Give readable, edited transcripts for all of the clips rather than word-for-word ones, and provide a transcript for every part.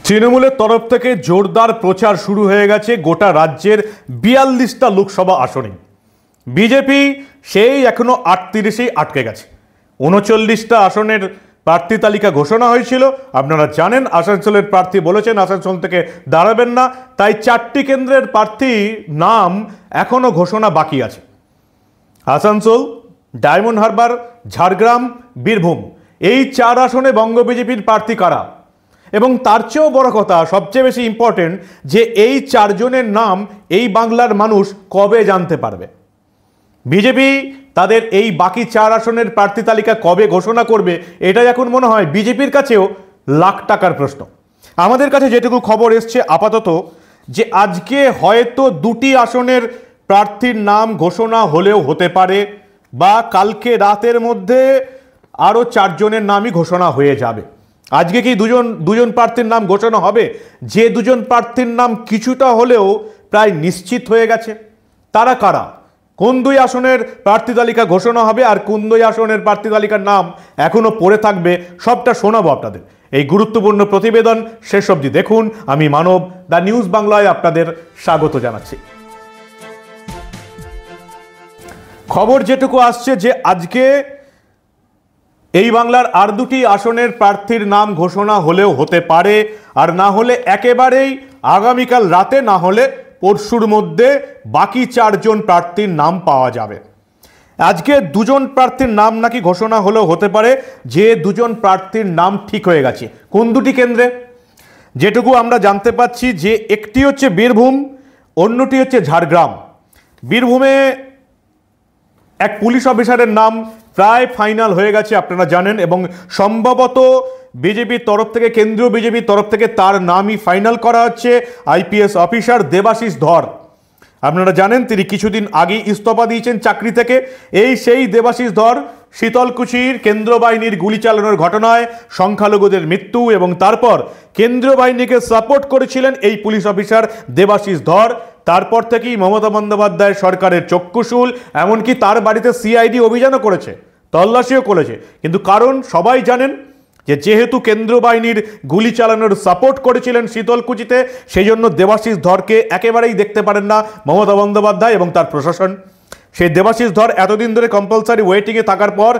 তৃণমূলের তরফ থেকে জোরদার প্রচার শুরু হয়ে গেছে গোটা রাজ্যের ৪২টা লোকসভা আসনে। বিজেপি সেই এখনো ৩৮-এই আটকে গেছে। ৩৯টা আসনের প্রার্থী তালিকা ঘোষণা হয়েছিল। আপনারা জানেন আসানসোলের প্রার্থী বলেছেন আসানসোল থেকে দাঁড়াবেন না, তাই ৪টি কেন্দ্রের প্রার্থী নাম এখনো ঘোষণা বাকি আছে। আসানসোল, ডায়মন্ড হারবার, ঝাড়গ্রাম, বীরভূম, এই ৪ আসনে বঙ্গ বিজেপির প্রার্থী কারা, এবং তার চেয়েও বড় কথা, সবচেয়ে বেশি ইম্পর্টেন্ট, যে এই ৪ জনের নাম এই বাংলার মানুষ কবে জানতে পারবে। বিজেপি তাদের এই বাকি ৪ আসনের প্রার্থী তালিকা কবে ঘোষণা করবে, এটাই এখন মনে হয় বিজেপির কাছেও লাখ টাকার প্রশ্ন। আমাদের কাছে যেটুকু খবর এসছে আপাতত, যে আজকে হয়তো ২টি আসনের প্রার্থীর নাম ঘোষণা হলেও হতে পারে, বা কালকে রাতের মধ্যে আরও ৪ জনের নামই ঘোষণা হয়ে যাবে। আজকে কি দুজন প্রার্থীর নাম ঘোষণা হবে? যে ২ জন প্রার্থীর নাম কিছুটা হলেও প্রায় নিশ্চিত হয়ে গেছে, তারা কারা? কোন ২ আসনের প্রার্থী তালিকা ঘোষণা হবে আর কোন ২ আসনের প্রার্থী তালিকার নাম এখনো পড়ে থাকবে, সবটা শোনাবো আপনাদের। এই গুরুত্বপূর্ণ প্রতিবেদন শেষ অবধি দেখুন। আমি মানব, দ্য নিউজ বাংলায় আপনাদের স্বাগত জানাচ্ছি। খবর যেটুকু আসছে, যে আজকে এই বাংলার আর ২টি আসনের প্রার্থীর নাম ঘোষণা হলেও হতে পারে, আর না হলে একেবারেই আগামীকাল রাতে, না হলে পরশুর মধ্যে বাকি ৪ জন প্রার্থীর নাম পাওয়া যাবে। আজকে ২ জন প্রার্থীর নাম নাকি ঘোষণা হলেও হতে পারে, যে ২ জন প্রার্থীর নাম ঠিক হয়ে গেছে। কোন ২টি কেন্দ্রে? যেটুকু আমরা জানতে পাচ্ছি, যে একটি হচ্ছে বীরভূম, অন্যটি হচ্ছে ঝাড়গ্রাম। বীরভূমে এক পুলিশ অফিসারের নাম প্রায় ফাইনাল হয়ে গেছে, আপনারা জানেন, এবং সম্ভবত বিজেপির তরফ থেকে, কেন্দ্রীয় বিজেপির তরফ থেকে তার নামই ফাইনাল করা হচ্ছে। আইপিএস অফিসার দেবাশিস ধর, আপনারা জানেন তিনি কিছুদিন আগেই ইস্তফা দিয়েছেন চাকরি থেকে। এই সেই দেবাশিস ধর শীতলকুচির কেন্দ্র বাহিনীর গুলি চালানোর ঘটনায় সংখ্যালঘুদের মৃত্যু, এবং তারপর কেন্দ্রীয় বাহিনীকে সাপোর্ট করেছিলেন এই পুলিশ অফিসার দেবাশিস ধর। তারপর থেকেই মমতা বন্দ্যোপাধ্যায় সরকারের চক্ষুশূল, এমনকি তার বাড়িতে সিআইডি অভিযানও করেছে, তল্লাশিও করেছে। কিন্তু কারণ সবাই জানেন, যে যেহেতু কেন্দ্র বাহিনীর গুলি চালানোর সাপোর্ট করেছিলেন শীতলকুচিতে, সেই জন্য দেবাশিস ধরকে একেবারেই দেখতে পারেন না মমতা বন্দ্যোপাধ্যায় এবং তার প্রশাসন। সেই দেবাশিস ধর এতদিন ধরে কম্পালসারি ওয়েটিংয়ে থাকার পর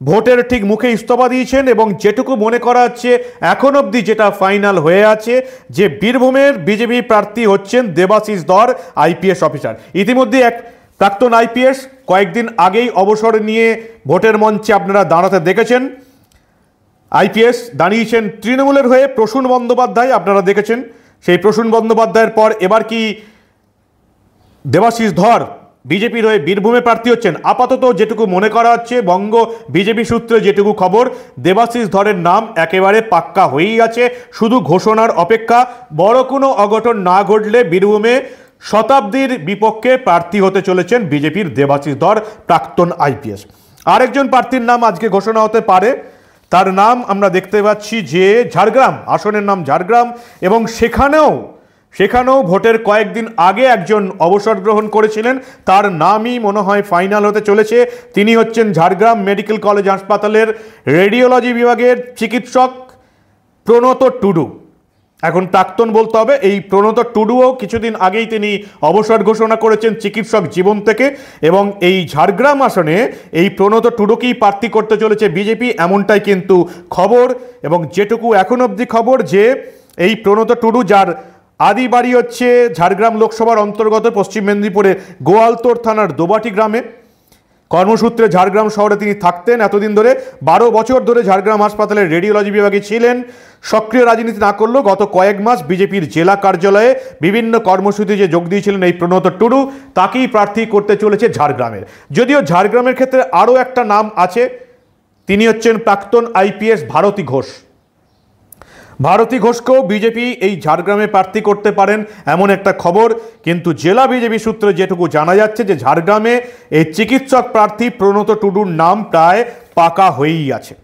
ভোটের ঠিক মুখে ইস্তফা দিয়েছেন, এবং যেটুকু মনে করা হচ্ছে এখন অবধি যেটা ফাইনাল হয়ে আছে, যে বীরভূমের বিজেপি প্রার্থী হচ্ছেন দেবাশিস ধর, আইপিএস অফিসার। ইতিমধ্যে এক প্রাক্তন আইপিএস কয়েকদিন আগেই অবসর নিয়ে ভোটের মঞ্চে আপনারা দাঁড়াতে দেখেছেন। আইপিএস দাঁড়িয়েছেন তৃণমূলের হয়ে প্রসূন বন্দ্যোপাধ্যায়, আপনারা দেখেছেন। সেই প্রসূন বন্দ্যোপাধ্যায়ের পর এবার কি দেবাশিস ধর বিজেপির হয়ে বীরভূমে প্রার্থী হচ্ছেন? আপাতত যেটুকু মনে করা হচ্ছে, বঙ্গ বিজেপি সূত্রে যেটুকু খবর, দেবাশিস ধরের নাম একেবারে পাক্কা হয়েই আছে, শুধু ঘোষণার অপেক্ষা। বড় কোনো অঘটন না ঘটলে বীরভূমে শতাব্দীর বিপক্ষে প্রার্থী হতে চলেছেন বিজেপির দেবাশিস ধর, প্রাক্তন আইপিএস। আরেকজন প্রার্থীর নাম আজকে ঘোষণা হতে পারে, তার নাম আমরা দেখতে পাচ্ছি, যে ঝাড়গ্রাম আসনের নাম ঝাড়গ্রাম, এবং সেখানেও ভোটের কয়েকদিন আগে একজন অবসর গ্রহণ করেছিলেন, তার নামই মনে হয় ফাইনাল হতে চলেছে। তিনি হচ্ছেন ঝাড়গ্রাম মেডিকেল কলেজ হাসপাতালের রেডিওলজি বিভাগের চিকিৎসক প্রণত টুডু। এখন প্রাক্তন বলতে হবে, এই প্রণত টুডুও কিছুদিন আগেই তিনি অবসর ঘোষণা করেছেন চিকিৎসক জীবন থেকে, এবং এই ঝাড়গ্রাম আসনে এই প্রণত টুডুকেই প্রার্থী করতে চলেছে বিজেপি, এমনটাই কিন্তু খবর। এবং যেটুকু এখন অবধি খবর, যে এই প্রণত টুডু, যার আদি বাড়ি হচ্ছে ঝাড়গ্রাম লোকসভার অন্তর্গত পশ্চিম মেদিনীপুরে গোয়ালতোড় থানার দোবাটি গ্রামে, কর্মসূত্রে ঝাড়গ্রাম শহরে তিনি থাকতেন এতদিন ধরে। ১২ বছর ধরে ঝাড়গ্রাম হাসপাতালের রেডিওলজি বিভাগে ছিলেন। সক্রিয় রাজনীতি না করলেও গত কয়েক মাস বিজেপির জেলা কার্যালয়ে বিভিন্ন কর্মসূচি যে যোগ দিয়েছিলেন এই প্রণত টুডু, তাকেই প্রার্থী করতে চলেছে ঝাড়গ্রামের। যদিও ঝাড়গ্রামের ক্ষেত্রে আরও একটা নাম আছে, তিনি হচ্ছেন প্রাক্তন আইপিএস ভারতী ঘোষ। ভারতী ঘোষকেও বিজেপি এই ঝাড়গ্রামে প্রার্থী করতে পারেন, এমন একটা খবর। কিন্তু জেলা বিজেপি সূত্রে যেটুকু জানা যাচ্ছে, যে ঝাড়গ্রামে এই চিকিৎসক প্রার্থী প্রণত টুডুর নাম প্রায় পাকা হয়েই আছে।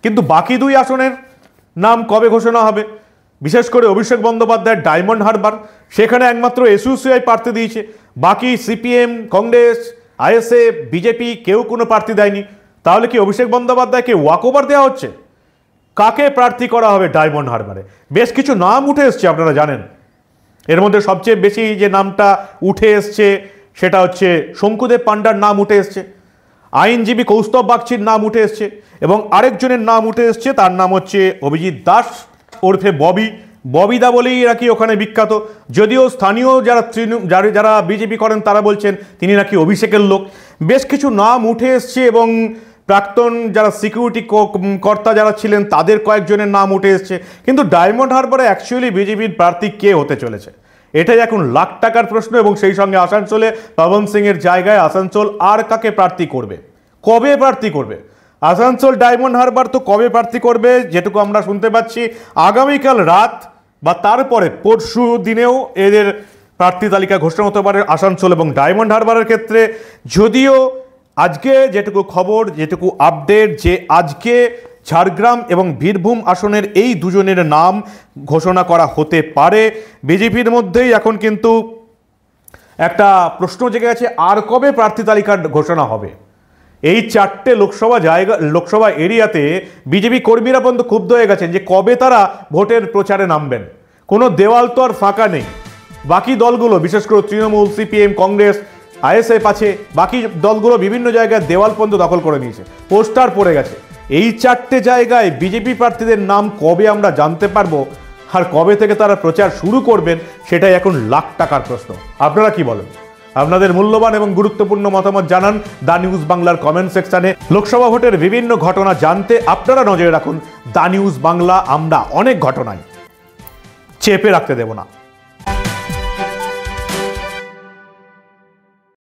কিন্তু বাকি 2 আসনের নাম কবে ঘোষণা হবে? বিশেষ করে অভিষেক বন্দ্যোপাধ্যায়ের ডায়মন্ড হারবার, সেখানে একমাত্র এসইউসিআই প্রার্থী দিয়েছে, বাকি সিপিএম, কংগ্রেস, আইএসএফ, বিজেপি কেউ কোনো প্রার্থী দেয়নি। তাহলে কি অভিষেক বন্দ্যোপাধ্যায়কে ওয়াকওভার দেওয়া হচ্ছে? কাকে প্রার্থী করা হবে ডায়মন্ড হারবারে। বেশ কিছু নাম উঠে এসছে, আপনারা জানেন। এর মধ্যে সবচেয়ে বেশি যে নামটা উঠে এসছে সেটা হচ্ছে শঙ্কুদেব পান্ডার নাম উঠে এসছে, আইনজীবী কৌস্তব বাগচির নাম উঠে এসছে, এবং আরেকজনের নাম উঠে এসছে, তার নাম হচ্ছে অভিজিৎ দাস ওরফে ববিদা বলেই নাকি ওখানে বিখ্যাত। যদিও স্থানীয় যারা বিজেপি করেন তারা বলছেন তিনি নাকি অভিষেকের লোক। বেশ কিছু নাম উঠে এসছে এবং প্রাক্তন যারা সিকিউরিটি কর্তা যারা ছিলেন তাদের কয়েকজনের নাম উঠে এসছে। কিন্তু ডায়মন্ড হারবারে অ্যাকচুয়ালি বিজেপির প্রার্থী কে হতে চলেছে, এটাই এখন লাখ টাকার প্রশ্ন। এবং সেই সঙ্গে আসানসোলে পবন সিংয়ের জায়গায় আসানসোল আর কাকে প্রার্থী করবে, কবে প্রার্থী করবে? আসানসোল ডায়মন্ড হারবার তো কবে প্রার্থী করবে, যেটুকু আমরা শুনতে পাচ্ছি আগামীকাল রাত বা তারপরে পরশু দিনেও এদের প্রার্থী তালিকা ঘোষণা হতে পারে আসানসোল এবং ডায়মন্ড হারবারের ক্ষেত্রে। যদিও আজকে যেটুকু খবর, যেটুকু আপডেট, যে আজকে ঝাড়গ্রাম এবং বীরভূম আসনের এই দুজনের নাম ঘোষণা করা হতে পারে। বিজেপির মধ্যেই এখন কিন্তু একটা প্রশ্ন জেগে আছে, আর কবে প্রার্থী তালিকার ঘোষণা হবে? এই 4টে লোকসভা এরিয়াতে বিজেপি কর্মীরা পর্যন্ত ক্ষুব্ধ হয়ে গেছেন যে কবে তারা ভোটের প্রচারে নামবেন। কোনো দেওয়াল তো আর ফাঁকা নেই। বাকি দলগুলো, বিশেষ করে তৃণমূল, সিপিএম, কংগ্রেস, আইএসএফ আছে, বাকি দলগুলো বিভিন্ন জায়গায় দেওয়াল পর্যন্ত দখল করে নিয়েছে, পোস্টার পড়ে গেছে। এই 4টে জায়গায় বিজেপি প্রার্থীদের নাম কবে আমরা জানতে পারবো, আর কবে থেকে তারা প্রচার শুরু করবেন, সেটাই এখন লাখ টাকার প্রশ্ন। আপনারা কি বলেন? আপনাদের মূল্যবান এবং গুরুত্বপূর্ণ মতামত জানান দা নিউজ বাংলার কমেন্ট সেকশনে। লোকসভা ভোটের বিভিন্ন ঘটনা জানতে আপনারা নজরে রাখুন দা নিউজ বাংলা। আমরা অনেক ঘটনায় চেপে রাখতে দেব না।